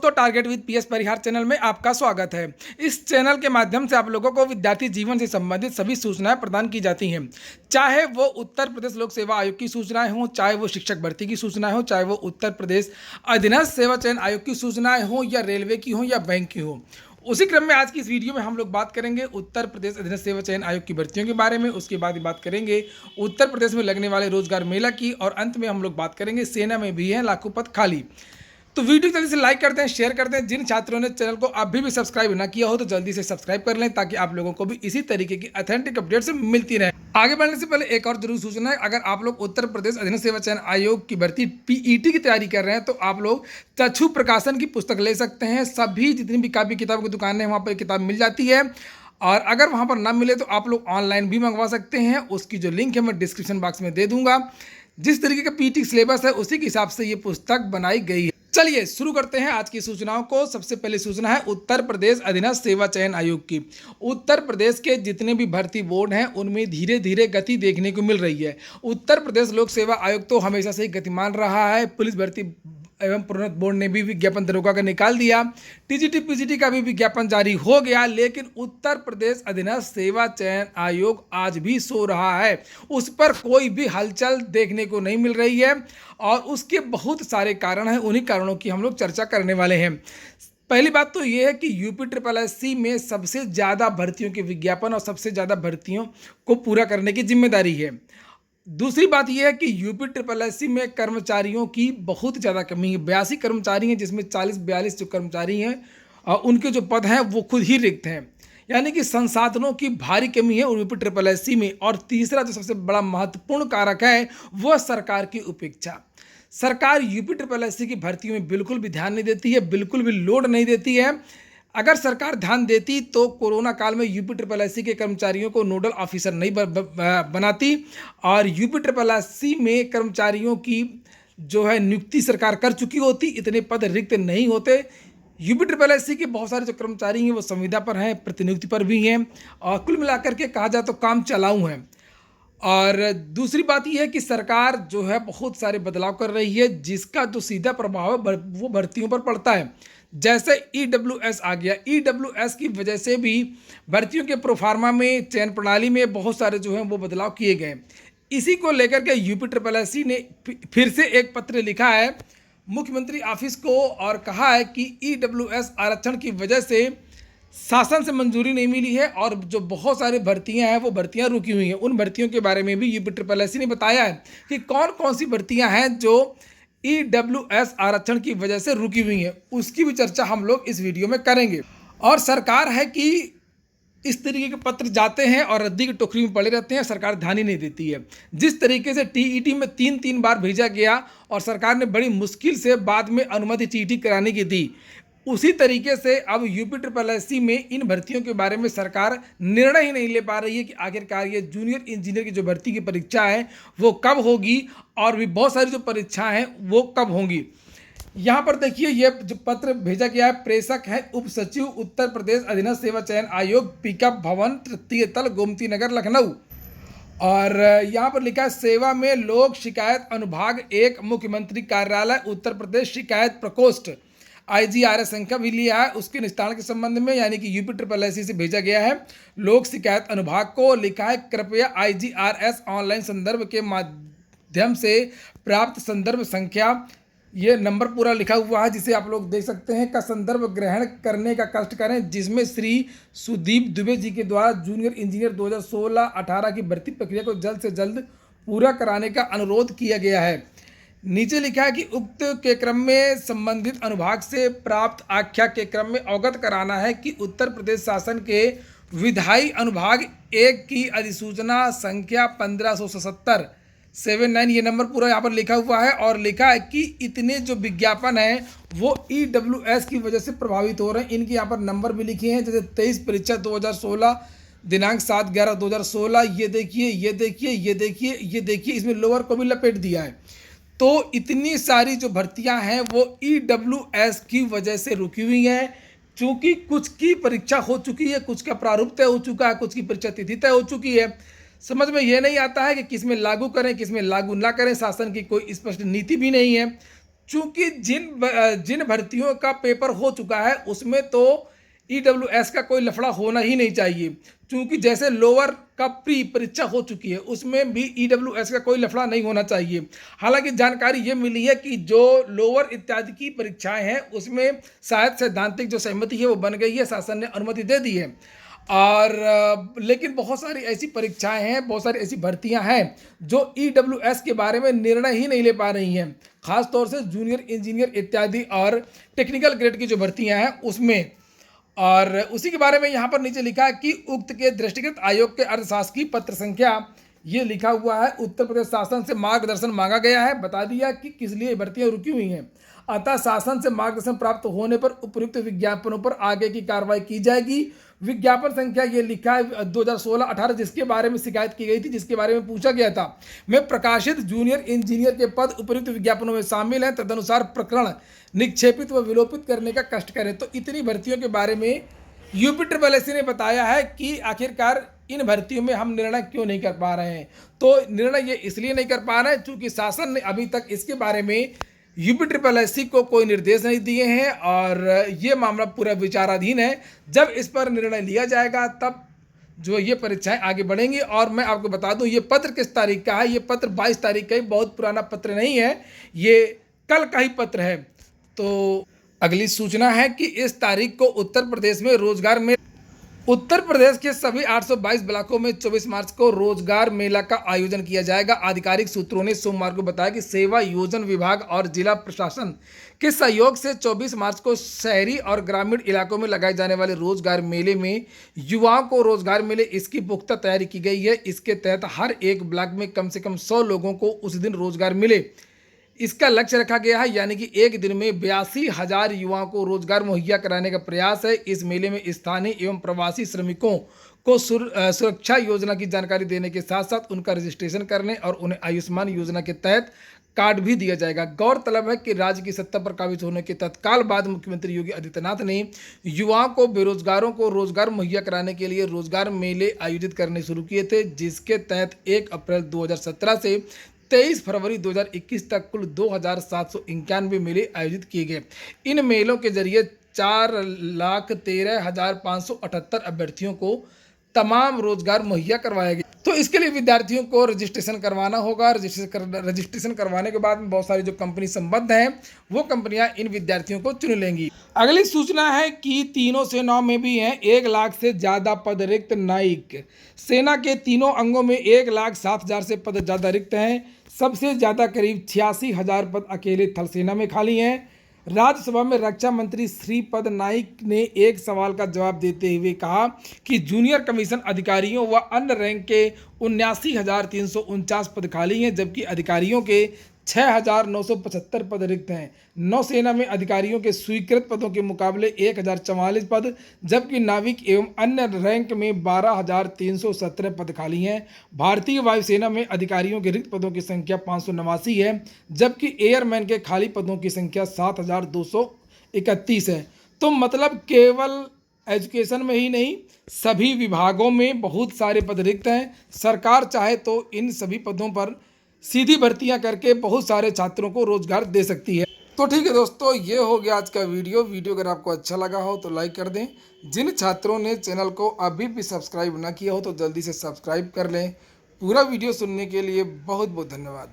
तो target with PS Parihar channel में आपका स्वागत है। इस चैनल के माध्यम से आप लोगों को विद्यार्थी जीवन से संबंधित सभी सूचनाएं प्रदान की जाती हैं, चाहे वो उत्तर प्रदेश लोक सेवा आयोग की सूचनाएं हों, चाहे वो शिक्षक भर्ती की सूचनाएं हों, चाहे वो उत्तर प्रदेश अधीनस्थ सेवा चयन आयोग की सूचनाएं हों, या रेलवे की हों, या बैंक की हों। उसी क्रम में आज की इस वीडियो में हम लोग बात करेंगे उत्तर प्रदेश अधीनस्थ सेवा चयन आयोग की भर्तियों के बारे में। उसके बाद बात करेंगे उत्तर प्रदेश में लगने वाले रोजगार मेला की, और अंत में हम लोग बात करेंगे सेना में भी हैं लाखों पद खाली। तो वीडियो जल्दी से लाइक करते हैं, शेयर करते हैं। जिन छात्रों ने चैनल को अभी भी सब्सक्राइब ना किया हो तो जल्दी से सब्सक्राइब कर लें, ताकि आप लोगों को भी इसी तरीके की ऑथेंटिक अपडेट्स मिलती रहे। आगे बढ़ने से पहले एक और जरूर सूचना है, अगर आप लोग उत्तर प्रदेश अधीनस्थ सेवा चयन आयोग की भर्ती पीईटी की तैयारी कर रहे हैं तो आप लोग चक्षु प्रकाशन की पुस्तक ले सकते हैं। सभी जितनी भी कापी किताब की दुकानें हैं वहाँ पर किताब मिल जाती है, और अगर वहाँ पर ना मिले तो आप लोग ऑनलाइन भी मंगवा सकते हैं। उसकी जो लिंक है मैं डिस्क्रिप्शन बॉक्स में दे दूंगा। जिस तरीके का पीटी सिलेबस है उसी के हिसाब से ये पुस्तक बनाई गई है। चलिए शुरू करते हैं आज की सूचनाओं को। सबसे पहले सूचना है उत्तर प्रदेश अधीनस्थ सेवा चयन आयोग की। उत्तर प्रदेश के जितने भी भर्ती बोर्ड हैं उनमें धीरे धीरे गति देखने को मिल रही है। उत्तर प्रदेश लोक सेवा आयोग तो हमेशा से ही गतिमान रहा है। पुलिस भर्ती एवं प्रोन्नत बोर्ड ने भी विज्ञापन दरोगा का निकाल दिया, टीजीटी पीजीटी का भी विज्ञापन जारी हो गया, लेकिन उत्तर प्रदेश अधीनस्थ सेवा चयन आयोग आज भी सो रहा है। उस पर कोई भी हलचल देखने को नहीं मिल रही है, और उसके बहुत सारे कारण हैं। उन्हीं कारणों की हम लोग चर्चा करने वाले हैं। पहली बात तो ये है कि यूपी ट्रिपल एससी में सबसे ज़्यादा भर्तियों के विज्ञापन और सबसे ज़्यादा भर्तियों को पूरा करने की जिम्मेदारी है। दूसरी बात यह है कि यूपी ट्रिपल एससी में कर्मचारियों की बहुत ज़्यादा कमी है। 82 कर्मचारी हैं, जिसमें 40-42 जो कर्मचारी हैं और उनके जो पद हैं वो खुद ही रिक्त हैं, यानी कि संसाधनों की भारी कमी है यूपी ट्रिपल एससी में। और तीसरा जो सबसे बड़ा महत्वपूर्ण कारक है वो सरकार की उपेक्षा। सरकार यूपी ट्रिपल एससी की भर्तियों में बिल्कुल भी ध्यान नहीं देती है, बिल्कुल भी लोड नहीं देती है। अगर सरकार ध्यान देती तो कोरोना काल में यूपी ट्रिपल एससी के कर्मचारियों को नोडल ऑफिसर नहीं बनाती, और यूपी ट्रिपल एससी में कर्मचारियों की जो है नियुक्ति सरकार कर चुकी होती, इतने पद रिक्त नहीं होते। यूपी ट्रिपल एससी के बहुत सारे जो कर्मचारी हैं वो संविदा पर हैं, प्रतिनियुक्ति पर भी हैं, और कुल मिलाकर के कहा जाए तो काम चलाऊ हैं। और दूसरी बात यह है कि सरकार जो है बहुत सारे बदलाव कर रही है, जिसका जो सीधा प्रभाव है वो भर्तियों पर पड़ता है। जैसे ईडब्ल्यूएस आ गया, ईडब्ल्यूएस की वजह से भी भर्तियों के प्रोफार्मा में चयन प्रणाली में बहुत सारे जो हैं वो बदलाव किए गए। इसी को लेकर के यूपी ट्रिपल एससी ने फिर से एक पत्र लिखा है मुख्यमंत्री ऑफिस को, और कहा है कि ईडब्ल्यूएस आरक्षण की वजह से शासन से मंजूरी नहीं मिली है, और जो बहुत सारी भर्तियां हैं वो भर्तियां रुकी हुई हैं। उन भर्तियों के बारे में भी यूपी ट्रिपल एससी ने बताया है कि कौन कौन सी भर्तियां हैं जो ईडब्ल्यूएस आरक्षण की वजह से रुकी हुई हैं। उसकी भी चर्चा हम लोग इस वीडियो में करेंगे। और सरकार है कि इस तरीके के पत्र जाते हैं और रद्दी की टोकरी में पड़े रहते हैं, सरकार ध्यान ही नहीं देती है। जिस तरीके से टीईटी में 3 बार भेजा गया और सरकार ने बड़ी मुश्किल से बाद में अनुमति टीईटी कराने की दी, उसी तरीके से अब यूपी ट्रिपल एससी में इन भर्तियों के बारे में सरकार निर्णय ही नहीं ले पा रही है कि आखिरकार ये जूनियर इंजीनियर की जो भर्ती की परीक्षा है वो कब होगी, और भी बहुत सारी जो परीक्षाएं हैं वो कब होंगी। यहाँ पर देखिए ये जो पत्र भेजा गया है, प्रेषक है उप सचिव उत्तर प्रदेश अधीनस्थ सेवा चयन आयोग, पिकअप भवन, तृतीय तल, गोमती नगर, लखनऊ। और यहाँ पर लिखा है सेवा में लोक शिकायत अनुभाग 1 मुख्यमंत्री कार्यालय उत्तर प्रदेश शिकायत प्रकोष्ठ, IGRS संख्या भी लिया है उसके निस्तारण के संबंध में, यानी कि यूपी ट्रिपल एससी से भेजा गया है लोक शिकायत अनुभाग को। लिखा है कृपया IGRS ऑनलाइन संदर्भ के माध्यम से प्राप्त संदर्भ संख्या, ये नंबर पूरा लिखा हुआ है जिसे आप लोग देख सकते हैं, का संदर्भ ग्रहण करने का कष्ट करें, जिसमें श्री सुदीप दुबे जी के द्वारा जूनियर इंजीनियर 2016-18 की भर्ती प्रक्रिया को जल्द से जल्द पूरा कराने का अनुरोध किया गया है। नीचे लिखा है कि उक्त के क्रम में संबंधित अनुभाग से प्राप्त आख्या के क्रम में अवगत कराना है कि उत्तर प्रदेश शासन के विधायी अनुभाग 1 की अधिसूचना संख्या 1577-79, ये नंबर पूरा यहाँ पर लिखा हुआ है। और लिखा है कि इतने जो विज्ञापन हैं वो ईडब्ल्यूएस की वजह से प्रभावित हो रहे हैं। इनके यहाँ पर नंबर भी लिखे हैं, जैसे 23 परीक्षा 2016 दिनांक 7/11/2016, ये देखिए, ये देखिए, ये देखिए, ये देखिए, इसमें लोअर को भी लपेट दिया है। तो इतनी सारी जो भर्तियां हैं वो ईडब्ल्यूएस की वजह से रुकी हुई हैं, क्योंकि कुछ की परीक्षा हो चुकी है, कुछ का प्रारूप तय हो चुका है, कुछ की परीक्षा तिथि तय हो चुकी है। समझ में ये नहीं आता है कि किस में लागू करें, किस में लागू ना करें। शासन की कोई स्पष्ट नीति भी नहीं है। चूंकि जिन भर्तियों का पेपर हो चुका है उसमें तो ईडब्ल्यूएस का कोई लफड़ा होना ही नहीं चाहिए। क्योंकि जैसे लोअर का प्री परीक्षा हो चुकी है उसमें भी ईडब्ल्यूएस का कोई लफड़ा नहीं होना चाहिए। हालांकि जानकारी ये मिली है कि जो लोअर इत्यादि की परीक्षाएं हैं उसमें शायद सैद्धांतिक जो सहमति है वो बन गई है, शासन ने अनुमति दे दी है। और लेकिन बहुत सारी ऐसी परीक्षाएं हैं, बहुत सारी ऐसी भर्तियां हैं जो ईडब्ल्यूएस के बारे में निर्णय ही नहीं ले पा रही हैं। खास तौर से जूनियर इंजीनियर इत्यादि और टेक्निकल ग्रेड की जो भर्तियां हैं उसमें। और उसी के बारे में यहाँ पर नीचे लिखा है कि उक्त के दृष्टिगत आयोग के अर्थशास्त्रीय पत्र संख्या, ये लिखा हुआ है, उत्तर प्रदेश शासन से मार्गदर्शन मांगा गया है। बता दिया कि किस लिए भर्तियां रुकी हुई हैं। अतः शासन से मार्गदर्शन प्राप्त होने पर उपयुक्त विज्ञापनों पर आगे की कार्रवाई की जाएगी। विज्ञापन संख्या ये लिखा है 2016-18, जिसके बारे में शिकायत की गई थी, जिसके बारे में पूछा गया था, में प्रकाशित जूनियर इंजीनियर के पद उपयुक्त विज्ञापनों में शामिल हैं। तदनुसार प्रकरण निक्षेपित व विलोपित करने का कष्ट करें। तो इतनी भर्तियों के बारे में यूपी ट्रिपल एससी ने बताया है कि आखिरकार इन भर्तियों में हम निर्णय क्यों नहीं कर पा रहे हैं। तो निर्णय ये इसलिए नहीं कर पा रहे हैं क्योंकि शासन ने अभी तक इसके बारे में यूपी ट्रिपल एससी को कोई निर्देश नहीं दिए हैं और ये मामला पूरा विचाराधीन है। जब इस पर निर्णय लिया जाएगा तब जो ये परीक्षाएं आगे बढ़ेंगी। और मैं आपको बता दूं ये पत्र किस तारीख का है। ये पत्र 22 तारीख का ही, बहुत पुराना पत्र नहीं है, ये कल का ही पत्र है। तो अगली सूचना है कि इस तारीख को उत्तर प्रदेश में रोजगार में उत्तर प्रदेश के सभी 822 ब्लॉकों में 24 मार्च को रोजगार मेला का आयोजन किया जाएगा। आधिकारिक सूत्रों ने सोमवार को बताया कि सेवा योजन विभाग और जिला प्रशासन के सहयोग से 24 मार्च को शहरी और ग्रामीण इलाकों में लगाए जाने वाले रोजगार मेले में युवाओं को रोजगार मिले, इसकी पुख्ता तैयारी की गई है। इसके तहत हर एक ब्लॉक में कम से कम 100 लोगों को उस दिन रोजगार मिले, इसका लक्ष्य रखा गया है। यानी कि एक दिन में 82,000 युवाओं को रोजगार मुहैया कराने का प्रयास है। इस मेले में स्थानीय एवं प्रवासी श्रमिकों को सुरक्षा योजना की जानकारी देने के साथ साथ उनका रजिस्ट्रेशन करने और उन्हें आयुष्मान योजना के तहत कार्ड भी दिया जाएगा। गौरतलब है कि राज्य की सत्ता पर काबिज होने के तत्काल बाद मुख्यमंत्री योगी आदित्यनाथ ने युवाओं को, बेरोजगारों को रोजगार मुहैया कराने के लिए रोजगार मेले आयोजित करने शुरू किए थे, जिसके तहत 1 अप्रैल 2017 से 23 फरवरी 2021 तक कुल 2,791 मेले आयोजित किए गए। इन मेलों के जरिए 4,13,578 अभ्यर्थियों को तमाम रोजगार मुहैया करवाया गया। तो इसके लिए विद्यार्थियों को रजिस्ट्रेशन करवाना होगा। रजिस्ट्रेशन करवाने के बाद में बहुत सारी जो कंपनी संबद्ध हैं वो कंपनियां इन विद्यार्थियों को चुन लेंगी। अगली सूचना है कि तीनों सेनाओं में भी हैं 1 लाख से ज़्यादा पद रिक्त। नायिक सेना के तीनों अंगों में 1,07,000 से पद ज़्यादा रिक्त हैं। सबसे ज़्यादा करीब 86,000 पद अकेले थल सेना में खाली हैं। राज्यसभा में रक्षा मंत्री श्रीपद नाइक ने एक सवाल का जवाब देते हुए कहा कि जूनियर कमीशन अधिकारियों व अन्य रैंक के 79,349 पद खाली हैं, जबकि अधिकारियों के 6,975 पद रिक्त हैं। नौसेना में अधिकारियों के स्वीकृत पदों के मुकाबले 1,044 पद, जबकि नाविक एवं अन्य रैंक में 12,317 पद खाली हैं। भारतीय वायुसेना में अधिकारियों के रिक्त पदों की संख्या 589 है, जबकि एयरमैन के खाली पदों की संख्या 7,231 है। तो मतलब केवल एजुकेशन में ही नहीं, सभी विभागों में बहुत सारे पद रिक्त हैं। सरकार चाहे तो इन सभी पदों पर सीधी भर्तियां करके बहुत सारे छात्रों को रोजगार दे सकती है। तो ठीक है दोस्तों, ये हो गया आज का वीडियो। अगर आपको अच्छा लगा हो तो लाइक कर दें। जिन छात्रों ने चैनल को अभी भी सब्सक्राइब ना किया हो तो जल्दी से सब्सक्राइब कर लें। पूरा वीडियो सुनने के लिए बहुत बहुत धन्यवाद।